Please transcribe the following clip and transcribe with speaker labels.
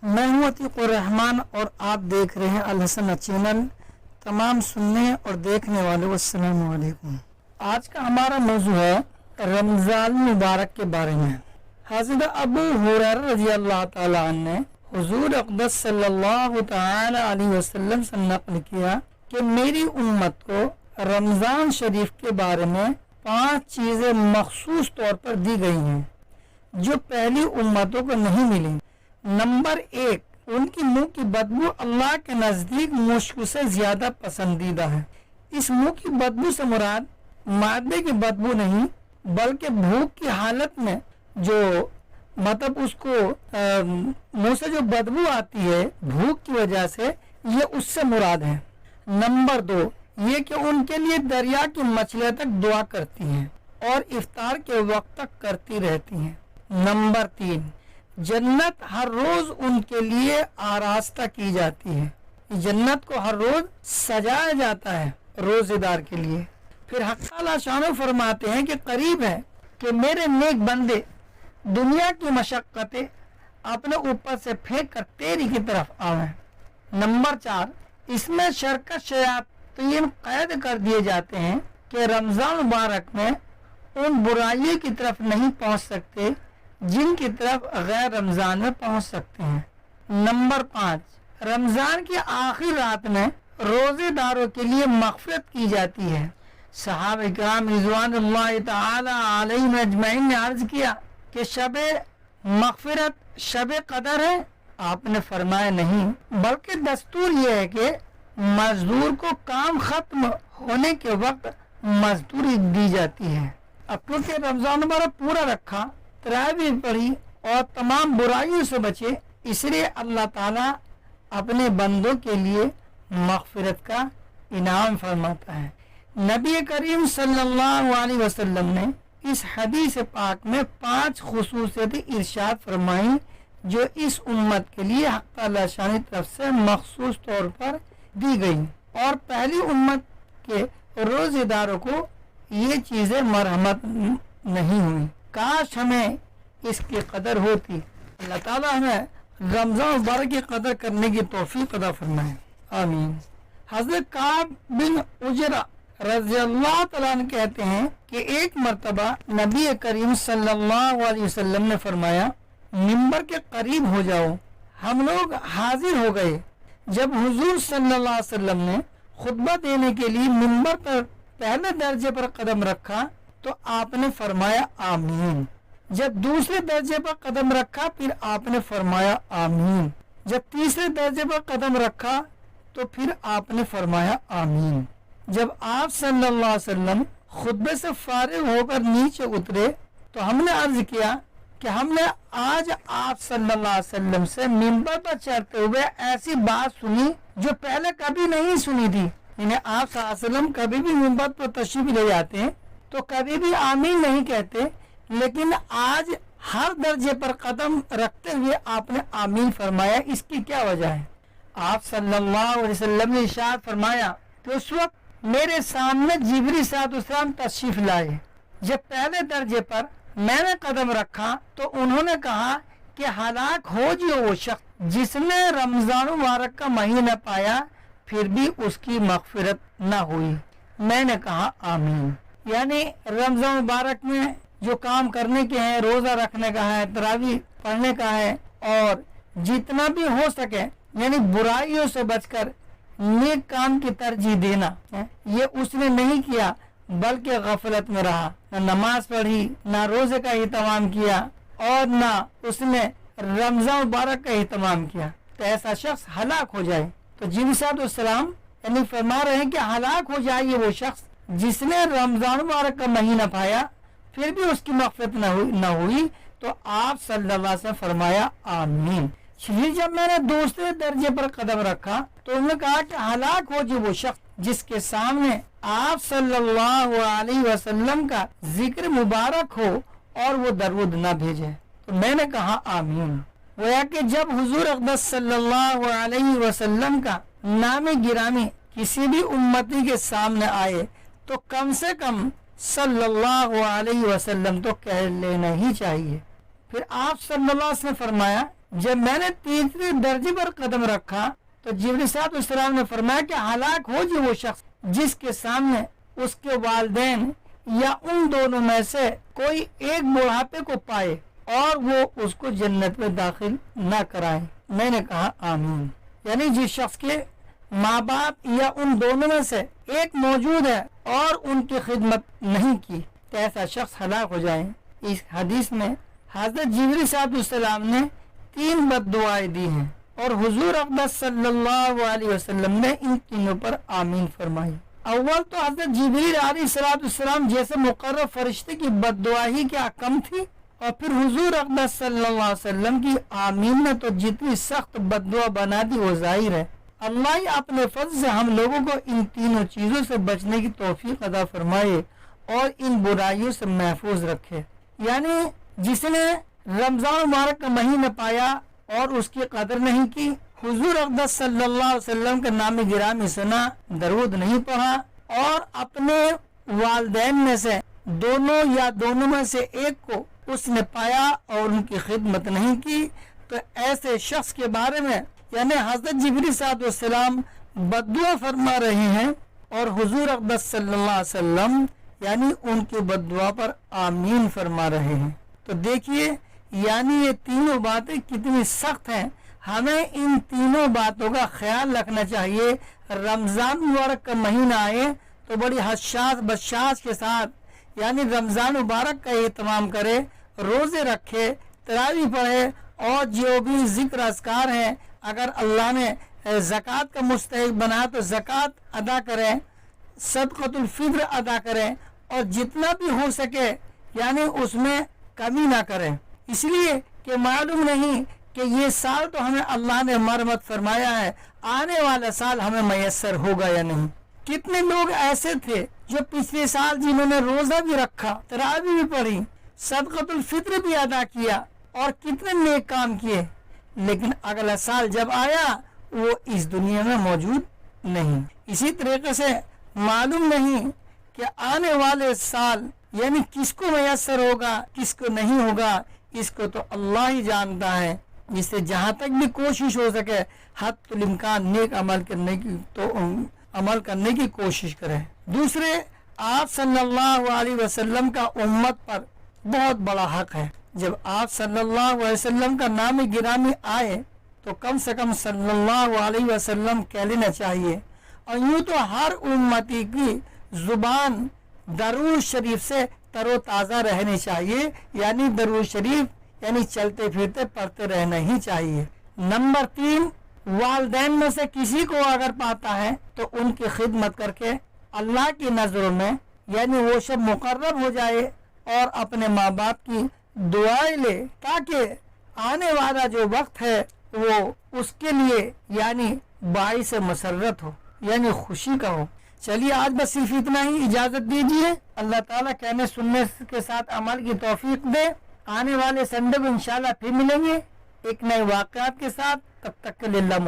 Speaker 1: میں ہوں عتیق الرحمان اور آپ دیکھ رہے ہیں الحسن چینل۔ تمام سننے اور دیکھنے والوں السلام علیکم۔ آج کا ہمارا موضوع ہے رمضان مبارک کے بارے میں۔ حضرت ابو ہریرہ رضی اللہ تعالی عنہ نے حضور اقدس صلی اللہ تعالی علیہ وسلم سے نقل کیا کہ میری امت کو رمضان شریف کے بارے میں 5 چیزیں مخصوص طور پر دی گئی ہیں جو پہلی امتوں کو نہیں ملی۔ نمبر 1، ان کی منہ کی بدبو اللہ کے نزدیک مشک سے زیادہ پسندیدہ ہے۔ اس منہ کی بدبو سے مراد معدے کی بدبو نہیں بلکہ بھوک کی حالت میں جو مطلب اس کو منہ سے جو بدبو آتی ہے بھوک کی وجہ سے، یہ اس سے مراد ہے۔ نمبر 2، یہ کہ ان کے لیے دریا کی مچھلیاں تک دعا کرتی ہیں اور افطار کے وقت تک کرتی رہتی ہیں۔ نمبر 3، جنت ہر روز ان کے لیے آراستہ کی جاتی ہے۔ جنت کو ہر روز سجایا جاتا ہے روزے دار کے لیے۔ پھر حق تعالی شانہ فرماتے ہیں کہ قریب ہے کہ میرے نیک بندے دنیا کی مشقتیں اپنے اوپر سے پھینک کر تیری کی طرف آویں۔ نمبر 4، اس میں شرکت شیاطین قید کر دیے جاتے ہیں کہ رمضان مبارک میں ان برائیوں کی طرف نہیں پہنچ سکتے جن کی طرف غیر رمضان میں پہنچ سکتے ہیں۔ نمبر 5، رمضان کی آخری رات میں روزے داروں کے لیے مغفرت کی جاتی ہے۔ صحابہ کرام رضوان اللہ تعالی علیہم اجمعین نے عرض کیا کہ شب مغفرت شب قدر ہے؟ آپ نے فرمایا نہیں، بلکہ دستور یہ ہے کہ مزدور کو کام ختم ہونے کے وقت مزدوری دی جاتی ہے۔ اب کیونکہ رمضان مبارک پورا رکھا، تراویح پڑھی اور تمام برائیوں سے بچے، اس لیے اللہ تعالیٰ اپنے بندوں کے لیے مغفرت کا انعام فرماتا ہے۔ نبی کریم صلی اللہ علیہ وسلم نے اس حدیث پاک میں 5 خصوصیتیں ارشاد فرمائی جو اس امت کے لیے حق تعالی شان کی طرف سے مخصوص طور پر دی گئی، اور پہلی امت کے روزے داروں کو یہ چیزیں مرحمت نہیں ہوئی۔ کاش ہمیں اس کی قدر ہوتی۔ اللہ تعالیٰ ہمیں رمضان مبارک کی قدر کرنے کی توفیق عطا فرمائے، آمین۔ حضرت کعب بن عجرہ رضی اللہ تعالیٰ عنہ کہتے ہیں کہ ایک مرتبہ نبی کریم صلی اللہ علیہ وسلم نے فرمایا، منبر کے قریب ہو جاؤ۔ ہم لوگ حاضر ہو گئے۔ جب حضور صلی اللہ علیہ وسلم نے خطبہ دینے کے لیے منبر پر پہلے درجے پر قدم رکھا تو آپ نے فرمایا آمین۔ جب دوسرے درجے پر قدم رکھا پھر آپ نے فرمایا آمین۔ جب تیسرے درجے پر قدم رکھا تو پھر آپ نے فرمایا آمین۔ جب آپ صلی اللہ علیہ وسلم خطبے سے فارغ ہو کر نیچے اترے تو ہم نے عرض کیا کہ ہم نے آج آپ صلی اللہ علیہ وسلم سے منبر پر چڑھتے ہوئے ایسی بات سنی جو پہلے کبھی نہیں سنی تھی۔ یعنی آپ صلی اللہ علیہ وسلم کبھی بھی منبر پر تشریف لے جاتے ہیں تو کبھی بھی آمین نہیں کہتے، لیکن آج ہر درجے پر قدم رکھتے ہوئے آپ نے آمین فرمایا۔ اس کی کیا وجہ ہے؟ آپ صلی اللہ علیہ وسلم نے ارشاد فرمایا کہ اس وقت میرے سامنے جبریل صلی اللہ علیہ وسلم تشریف لائے۔ جب پہلے درجے پر میں نے قدم رکھا تو انہوں نے کہا کہ ہلاک ہو جو وہ شخص جس نے رمضان مبارک کا مہینہ پایا پھر بھی اس کی مغفرت نہ ہوئی۔ میں نے کہا آمین۔ یعنی رمضان مبارک میں جو کام کرنے کے ہیں، روزہ رکھنے کا ہے، تراویح پڑھنے کا ہے، اور جتنا بھی ہو سکے یعنی برائیوں سے بچ کر نیک کام کی ترجیح دینا، یہ اس نے نہیں کیا بلکہ غفلت میں رہا، نہ نماز پڑھی، نہ روزے کا اہتمام کیا اور نہ اس نے رمضان مبارک کا اہتمام کیا، تو ایسا شخص ہلاک ہو جائے۔ تو جبریل صلی اللہ علیہ وسلم یعنی فرما رہے ہیں کہ ہلاک ہو جائے یہ وہ شخص جس نے رمضان مبارک کا مہینہ پایا پھر بھی اس کی مغفرت نہ ہوئی۔ تو آپ صلی اللہ علیہ وسلم فرمایا آمین۔ پھر جب میں نے دوسرے درجے پر قدم رکھا تو انہوں نے کہا کہ ہلاک ہو جو وہ شخص جس کے سامنے آپ صلی اللہ علیہ وسلم کا ذکر مبارک ہو اور وہ درود نہ بھیجے۔ تو میں نے کہا آمین۔ گویا کہ جب حضور اقدس صلی اللہ علیہ وسلم کا نام گرامی کسی بھی امتی کے سامنے آئے تو کم سے کم صلی اللہ علیہ وسلم تو کہہ لینا ہی چاہیے۔ پھر آپ صلی اللہ علیہ وسلم نے فرمایا جب میں نے تیسرے درجے پر قدم رکھا تو جبریل علیہ السلام نے فرمایا کہ ہلاک ہو جائے وہ شخص جس کے سامنے اس کے والدین یا ان دونوں میں سے کوئی ایک بڑھاپے کو پائے اور وہ اس کو جنت میں داخل نہ کرائے۔ میں نے کہا آمین۔ یعنی جس شخص کے ماں باپ یا ان دونوں میں سے ایک موجود ہے اور ان کی خدمت نہیں کی تو ایسا شخص ہلاک ہو جائے۔ اس حدیث میں حضرت جبریل صاحب السلام نے 3 بد دعائیں دی ہیں اور حضور اقدس صلی اللہ علیہ وسلم نے ان تینوں پر آمین فرمائی۔ اول تو حضرت جبریل علیہ السلام جیسے مقرر فرشتے کی بد دعا ہی کیا کم تھی، اور پھر حضور اقدس صلی اللہ علیہ وسلم کی آمین نے تو جتنی سخت بد دعا بنا دی وہ ظاہر ہے۔ اللہ ہی اپنے فضل سے ہم لوگوں کو ان تینوں چیزوں سے بچنے کی توفیق عطا فرمائے اور ان برائیوں سے محفوظ رکھے۔ یعنی جس نے رمضان مبارک کا مہینہ پایا اور اس کی قدر نہیں کی، حضور اقدس صلی اللہ علیہ وسلم کا نام گرامی سنا، درود نہیں پڑھا، اور اپنے والدین میں سے دونوں یا دونوں میں سے ایک کو اس نے پایا اور ان کی خدمت نہیں کی، تو ایسے شخص کے بارے میں یعنی حضرت جبریل صاحب السلام بد دعا فرما رہے ہیں اور حضور اقدس صلی اللہ علیہ وسلم یعنی ان کی بد دعا پر آمین فرما رہے ہیں۔ تو دیکھیے یعنی یہ تینوں باتیں کتنی سخت ہیں، ہمیں ان تینوں باتوں کا خیال رکھنا چاہیے۔ رمضان مبارک کا مہینہ آئے تو بڑی حساس بشاس کے ساتھ یعنی رمضان مبارک کا اہتمام کرے، روزے رکھے، تراویح پڑھے، اور جو بھی ذکر اذکار ہیں اگر اللہ نے زکوٰۃ کا مستحق بنا تو زکوٰۃ ادا کریں، صدقۃ الفطر ادا کریں، اور جتنا بھی ہو سکے یعنی اس میں کمی نہ کریں، اس لیے کہ معلوم نہیں کہ یہ سال تو ہمیں اللہ نے مرحمت فرمایا ہے، آنے والا سال ہمیں میسر ہوگا یا نہیں۔ کتنے لوگ ایسے تھے جو پچھلے سال جنہوں نے روزہ بھی رکھا، تراویح بھی پڑھی، صدقۃ الفطر بھی ادا کیا اور کتنے نیک کام کیے، لیکن اگلا سال جب آیا وہ اس دنیا میں موجود نہیں۔ اسی طریقے سے معلوم نہیں کہ آنے والے سال یعنی کس کو میسر ہوگا کس کو نہیں ہوگا، اس کو تو اللہ ہی جانتا ہے۔ جس سے جہاں تک بھی کوشش ہو سکے حد الامکان نیک عمل کرنے کی کوشش کریں۔ دوسرے، آپ صلی اللہ علیہ وسلم کا امت پر بہت بڑا حق ہے۔ جب آپ صلی اللہ علیہ وسلم کا نام گرامی آئے تو کم سے کم صلی اللہ علیہ وسلم کہہ لینا چاہیے، اور یوں تو ہر امتی کی زبان درود شریف سے تر و تازہ رہنی چاہیے، یعنی درود شریف یعنی چلتے پھرتے پڑھتے رہنا ہی چاہیے۔ نمبر 3، والدین میں سے کسی کو اگر پاتا ہے تو ان کی خدمت کر کے اللہ کی نظروں میں یعنی وہ سب مقرب ہو جائے اور اپنے ماں باپ کی دعائیں لے، تاکہ آنے والا جو وقت ہے وہ اس کے لیے یعنی باعث مسرت ہو، یعنی خوشی کا ہو۔ چلیے آج بس صرف اتنا ہی، اجازت دیجیے۔ اللہ تعالیٰ کہنے سننے کے ساتھ عمل کی توفیق دے۔ آنے والے سنڈے کو انشاءاللہ پھر ملیں گے ایک نئے واقعات کے ساتھ، تب تک کے لیے اللہ